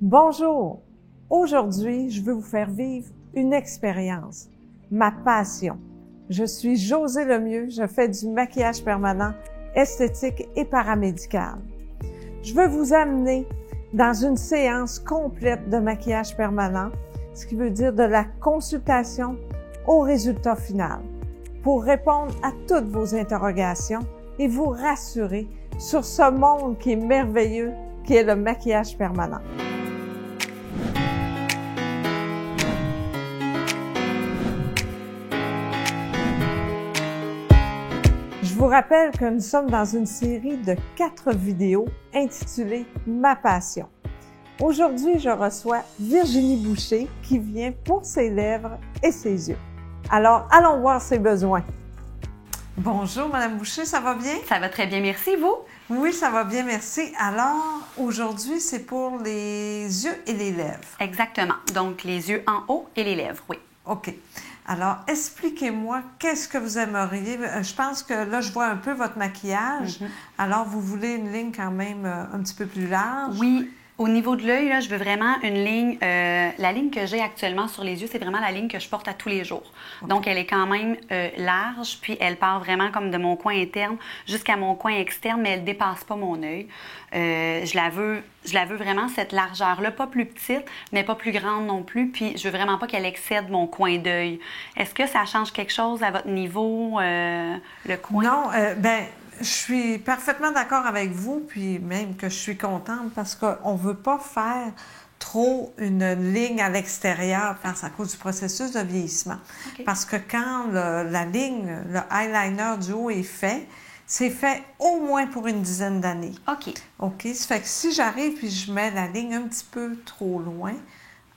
Bonjour! Aujourd'hui, je veux vous faire vivre une expérience, ma passion. Je suis Josée Lemieux, je fais du maquillage permanent, esthétique et paramédical. Je veux vous amener dans une séance complète de maquillage permanent, ce qui veut dire de la consultation au résultat final, pour répondre à toutes vos interrogations et vous rassurer sur ce monde qui est merveilleux, qui est le maquillage permanent. Je vous rappelle que nous sommes dans une série de 4 vidéos intitulée « Ma passion ». Aujourd'hui, je reçois Virginie Boucher qui vient pour ses lèvres et ses yeux. Alors, allons voir ses besoins. Bonjour, Madame Boucher, ça va bien? Ça va très bien, merci. Vous? Oui, ça va bien, merci. Alors, aujourd'hui, c'est pour les yeux et les lèvres. Exactement. Donc, les yeux en haut et les lèvres, oui. OK. Alors, expliquez-moi, qu'est-ce que vous aimeriez? Je pense que là, je vois un peu votre maquillage. Alors, vous voulez une ligne quand même un petit peu plus large? Oui. Au niveau de l'œil, là, je veux vraiment une ligne. La ligne que j'ai actuellement sur les yeux, c'est vraiment la ligne que je porte à tous les jours. Okay. Donc, elle est quand même large, puis elle part vraiment comme de mon coin interne jusqu'à mon coin externe, mais elle ne dépasse pas mon œil. Je la veux vraiment cette largeur-là, pas plus petite, mais pas plus grande non plus. Puis, je veux vraiment pas qu'elle excède mon coin d'œil. Est-ce que ça change quelque chose à votre niveau, le coin? Non, je suis parfaitement d'accord avec vous, puis même que je suis contente parce qu'on ne veut pas faire trop une ligne à l'extérieur à cause du processus de vieillissement. Okay. Parce que quand la ligne, le eyeliner du haut est fait, c'est fait au moins pour une dizaine d'années. OK. OK? Ça fait que si j'arrive puis je mets la ligne un petit peu trop loin,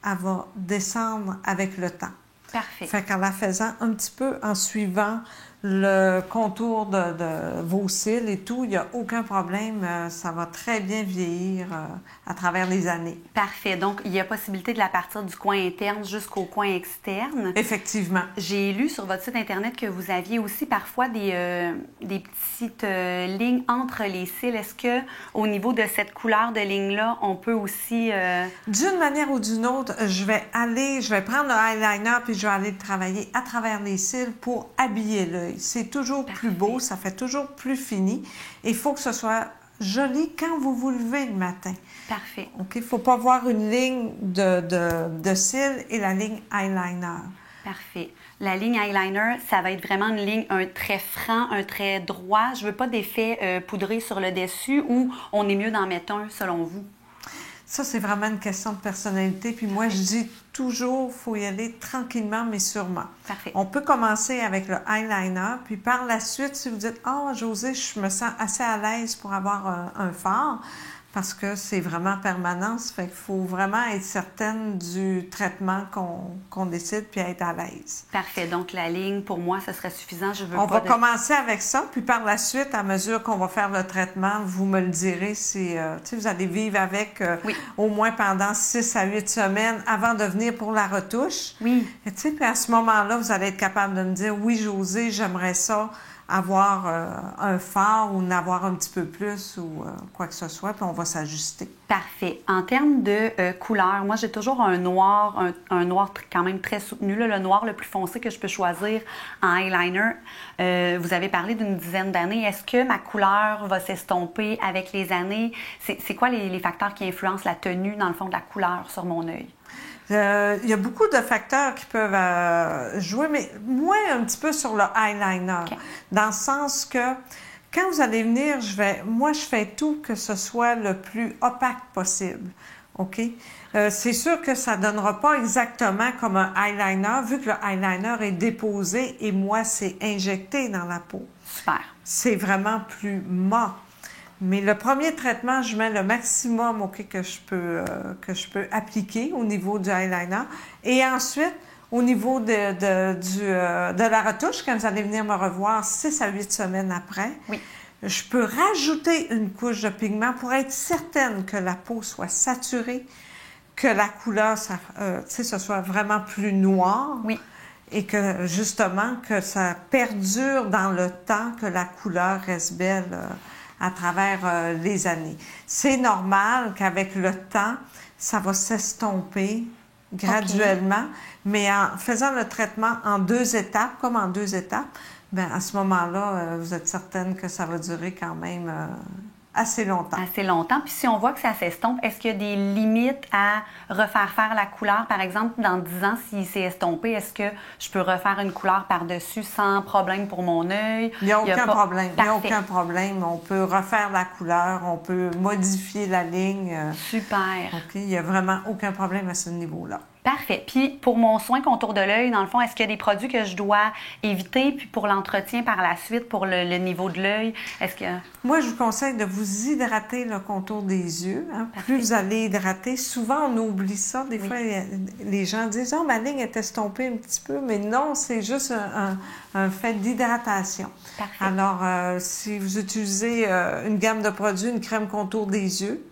elle va descendre avec le temps. Parfait. Fait qu'en la faisant un petit peu, en suivant le contour de vos cils et tout, il n'y a aucun problème. Ça va très bien vieillir à travers les années. Parfait. Donc, il y a possibilité de la partir du coin interne jusqu'au coin externe. Effectivement. J'ai lu sur votre site Internet que vous aviez aussi parfois des petites lignes entre les cils. Est-ce que au niveau de cette couleur de ligne-là, on peut aussi... D'une manière ou d'une autre, je vais prendre le eyeliner puis je vais aller travailler à travers les cils pour habiller l'œil. C'est toujours plus beau, ça fait toujours plus fini. Et il faut que ce soit joli quand vous vous levez le matin. Parfait. OK? Il ne faut pas voir une ligne de cils et la ligne eyeliner. Parfait. La ligne eyeliner, ça va être vraiment une ligne, un trait franc, un trait droit. Je ne veux pas d'effet poudré sur le dessus ou on est mieux d'en mettre un selon vous? Ça, c'est vraiment une question de personnalité. Puis moi, je dis toujours, il faut y aller tranquillement, mais sûrement. Parfait. On peut commencer avec le eyeliner, puis par la suite, si vous dites « Ah, Josée, je me sens assez à l'aise pour avoir un fard », parce que c'est vraiment permanent, ça fait qu'il faut vraiment être certaine du traitement qu'on décide puis être à l'aise. Parfait. Donc, la ligne, pour moi, ça serait suffisant. On va commencer avec ça, puis par la suite, à mesure qu'on va faire le traitement, vous me le direz si vous allez vivre avec au moins pendant 6 à 8 semaines avant de venir pour la retouche. Oui. Puis à ce moment-là, vous allez être capable de me dire « Oui, Josée, j'aimerais ça. » avoir un fard ou en avoir un petit peu plus ou quoi que ce soit, puis on va s'ajuster. Parfait. En termes de couleur, moi, j'ai toujours un noir quand même très soutenu, là, le noir le plus foncé que je peux choisir en eyeliner. Vous avez parlé d'une dizaine d'années. Est-ce que ma couleur va s'estomper avec les années? C'est quoi les facteurs qui influencent la tenue, dans le fond, de la couleur sur mon œil? Il y a beaucoup de facteurs qui peuvent jouer, mais moins un petit peu sur le eyeliner. Okay. Dans le sens que quand vous allez venir, moi, je fais tout que ce soit le plus opaque possible. OK? C'est sûr que ça ne donnera pas exactement comme un eyeliner, vu que le eyeliner est déposé et moi, c'est injecté dans la peau. Super. C'est vraiment plus mat. Mais le premier traitement, je mets le maximum que je peux appliquer au niveau du eyeliner. Et ensuite, au niveau de la retouche, quand vous allez venir me revoir 6 à 8 semaines après, je peux rajouter une couche de pigment pour être certaine que la peau soit saturée, que la couleur, ce soit vraiment plus noir. Oui. Et que, justement, que ça perdure dans le temps, que la couleur reste belle à travers les années. C'est normal qu'avec le temps, ça va s'estomper graduellement, mais en faisant le traitement en 2 étapes, comme en 2 étapes, bien, à ce moment-là, vous êtes certaine que ça va durer quand même assez longtemps. Assez longtemps. Puis si on voit que ça s'estompe, est-ce qu'il y a des limites à refaire faire la couleur? Par exemple, dans 10 ans, s'il s'est estompé, est-ce que je peux refaire une couleur par-dessus sans problème pour mon œil? Il n'y a aucun problème. Il n'y a aucun problème. On peut refaire la couleur, on peut modifier la ligne. Super. OK. Il n'y a vraiment aucun problème à ce niveau-là. Parfait. Puis pour mon soin contour de l'œil, dans le fond, est-ce qu'il y a des produits que je dois éviter? Puis pour l'entretien par la suite, pour le niveau de l'œil, est-ce que... Moi, je vous conseille de vous hydrater le contour des yeux. Hein. Plus vous allez hydrater, souvent on oublie ça. Des fois, les gens disent « Oh, ma ligne est estompée un petit peu », mais non, c'est juste un fait d'hydratation. Alors, si vous utilisez une gamme de produits, une crème contour des yeux,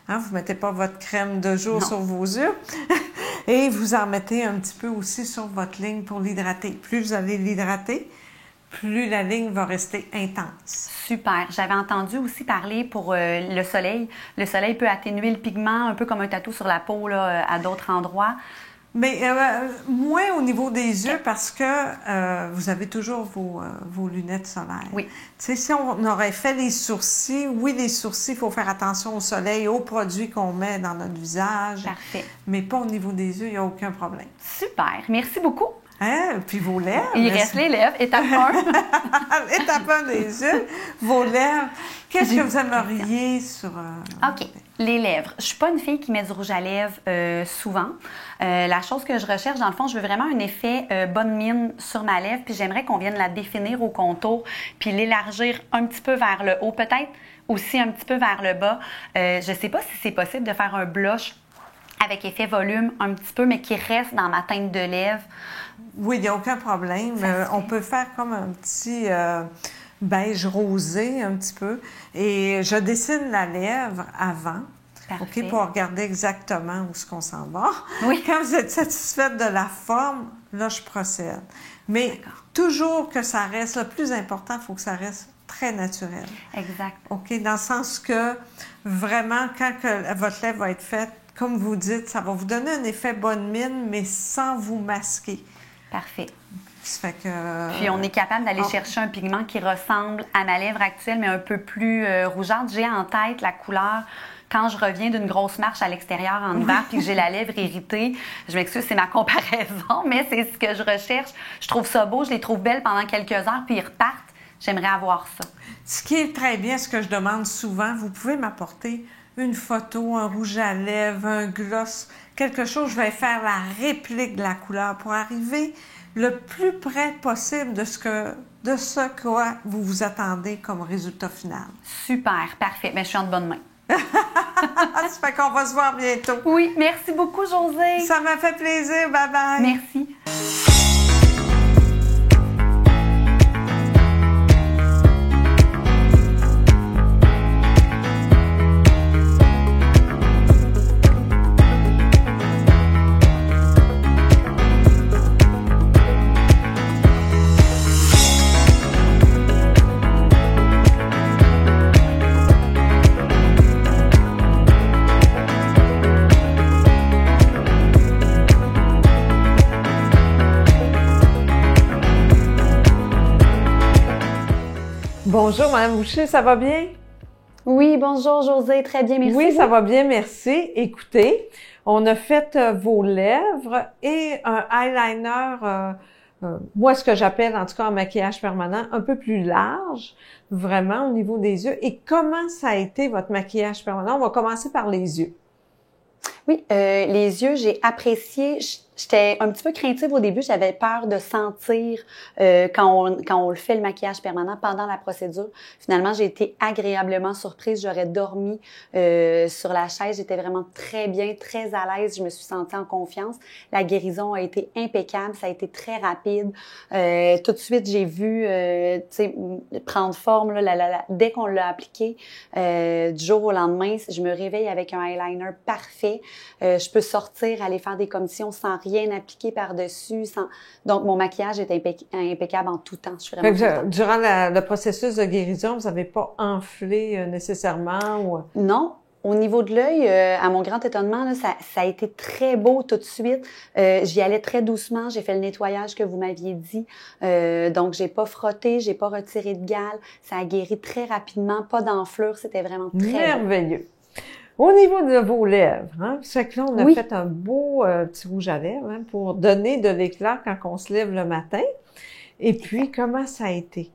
hein, vous ne mettez pas votre crème de jour sur vos yeux. Et vous en mettez un petit peu aussi sur votre ligne pour l'hydrater. Plus vous allez l'hydrater, plus la ligne va rester intense. Super. J'avais entendu aussi parler pour le soleil. Le soleil peut atténuer le pigment, un peu comme un tatou sur la peau là, à d'autres endroits. Mais moins au niveau des yeux parce que vous avez toujours vos lunettes solaires. Oui. Tu sais, si on aurait fait les sourcils, oui, les sourcils, il faut faire attention au soleil, aux produits qu'on met dans notre visage. Parfait. Mais pas au niveau des yeux, il n'y a aucun problème. Super. Merci beaucoup. Hein? Puis vos lèvres. Il reste les lèvres. Étape 1. Étape 1 des yeux. Vos lèvres. Qu'est-ce que vous aimeriez sur... OK. Les lèvres. Je suis pas une fille qui met du rouge à lèvres souvent. La chose que je recherche, dans le fond, je veux vraiment un effet bonne mine sur ma lèvre, puis j'aimerais qu'on vienne la définir au contour, puis l'élargir un petit peu vers le haut, peut-être aussi un petit peu vers le bas. Je sais pas si c'est possible de faire un blush avec effet volume un petit peu, mais qui reste dans ma teinte de lèvres. Oui, il n'y a aucun problème. On peut faire comme un petit beige rosé un petit peu. Et je dessine la lèvre avant. Parfait. OK, pour regarder exactement où est-ce qu'on s'en va. Oui. Quand vous êtes satisfaite de la forme, là, je procède. Mais toujours que ça reste, le plus important, il faut que ça reste très naturel. Exact. OK, dans le sens que vraiment, quand que votre lèvre va être faite, comme vous dites, ça va vous donner un effet bonne mine, mais sans vous masquer. Parfait. Ça fait que... Puis on est capable d'aller chercher un pigment qui ressemble à ma lèvre actuelle, mais un peu plus rougeâtre. J'ai en tête la couleur quand je reviens d'une grosse marche à l'extérieur en hiver puis que j'ai la lèvre irritée. Je m'excuse, c'est ma comparaison, mais c'est ce que je recherche. Je trouve ça beau, je les trouve belles pendant quelques heures, puis ils repartent. J'aimerais avoir ça. Ce qui est très bien, ce que je demande souvent, vous pouvez m'apporter une photo, un rouge à lèvres, un gloss, quelque chose, je vais faire la réplique de la couleur pour arriver le plus près possible de ce quoi vous vous attendez comme résultat final. Super, parfait. Bien, je suis en de bonnes mains. Ça fait qu'on va se voir bientôt. Oui, merci beaucoup, Josée. Ça m'a fait plaisir. Bye-bye. Merci. Bonjour, Mme Boucher, ça va bien? Oui, bonjour Josée, très bien, merci. Oui, ça va bien, merci. Écoutez, on a fait vos lèvres et un eyeliner, moi ce que j'appelle en tout cas un maquillage permanent, un peu plus large, vraiment au niveau des yeux. Et comment ça a été votre maquillage permanent? On va commencer par les yeux. Oui, les yeux, j'ai apprécié. J'étais un petit peu craintive au début. J'avais peur de sentir quand on le fait, le maquillage permanent pendant la procédure. Finalement, j'ai été agréablement surprise. J'aurais dormi sur la chaise. J'étais vraiment très bien, très à l'aise. Je me suis sentie en confiance. La guérison a été impeccable. Ça a été très rapide. Tout de suite, j'ai vu prendre forme là, dès qu'on l'a appliqué. Du jour au lendemain, je me réveille avec un eyeliner parfait. Je peux sortir, aller faire des commissions sans rien appliquer par-dessus. Donc, mon maquillage est impeccable en tout temps. Je suis vraiment contente. Durant le processus de guérison, vous n'avez pas enflé nécessairement? Ou... Non. Au niveau de l'œil, à mon grand étonnement, là, ça a été très beau tout de suite. J'y allais très doucement. J'ai fait le nettoyage que vous m'aviez dit. Donc, j'ai pas frotté, j'ai pas retiré de gale. Ça a guéri très rapidement, pas d'enflure. C'était vraiment très merveilleux. Au niveau de vos lèvres, hein, c'est que là, on a Oui. fait un beau petit rouge à lèvres hein, pour donner de l'éclat quand on se lève le matin. Et puis, comment ça a été?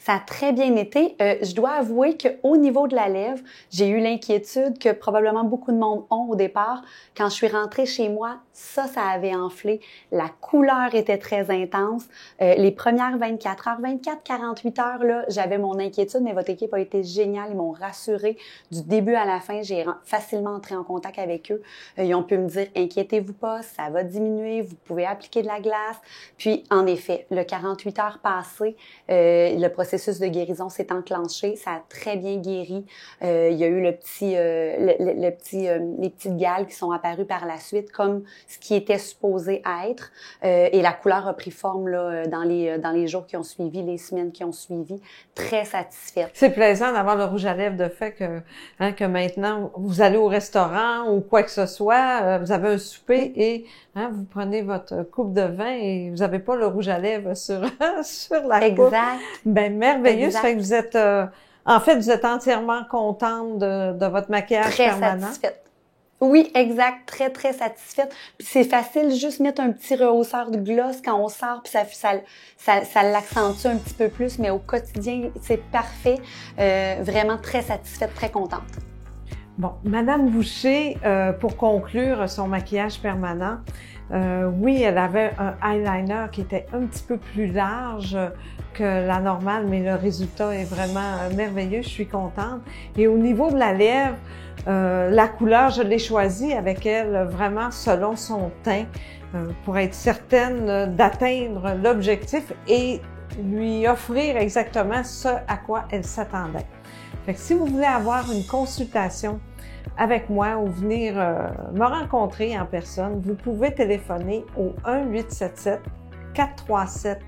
Ça a très bien été. Je dois avouer qu'au niveau de la lèvre, j'ai eu l'inquiétude que probablement beaucoup de monde ont au départ. Quand je suis rentrée chez moi, ça avait enflé. La couleur était très intense. Les premières 24 heures, 48 heures, là, j'avais mon inquiétude, mais votre équipe a été géniale. Ils m'ont rassurée du début à la fin. J'ai facilement entré en contact avec eux. Ils ont pu me dire, inquiétez-vous pas, ça va diminuer, vous pouvez appliquer de la glace. Puis, en effet, le 48 heures passé, le processus de guérison s'est enclenché, ça a très bien guéri. Il y a eu les petites gales qui sont apparues par la suite comme ce qui était supposé être. Et la couleur a pris forme là, dans les jours qui ont suivi, les semaines qui ont suivi. Très satisfaite. C'est plaisant d'avoir le rouge à lèvres de fait que maintenant, vous allez au restaurant ou quoi que ce soit, vous avez un souper et vous prenez votre coupe de vin et vous n'avez pas le rouge à lèvres sur la coupe. Exact. Ben merveilleux, Exact. ça fait que vous êtes en fait vous êtes entièrement contente de votre maquillage très permanent. Satisfaite. Oui, exact, très très satisfaite. Puis c'est facile juste mettre un petit rehausseur de gloss quand on sort, puis ça l'accentue un petit peu plus, mais au quotidien c'est parfait. Vraiment très satisfaite, très contente. Bon, Madame Boucher, pour conclure son maquillage permanent, oui, elle avait un eyeliner qui était un petit peu plus large que la normale, mais le résultat est vraiment merveilleux, je suis contente. Et au niveau de la lèvre, la couleur, je l'ai choisie avec elle vraiment selon son teint pour être certaine d'atteindre l'objectif et lui offrir exactement ce à quoi elle s'attendait. Fait que si vous voulez avoir une consultation avec moi ou venir me rencontrer en personne, vous pouvez téléphoner au 1-877-437-9611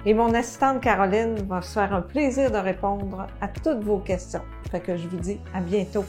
et mon assistante Caroline va se faire un plaisir de répondre à toutes vos questions. Fait que je vous dis à bientôt.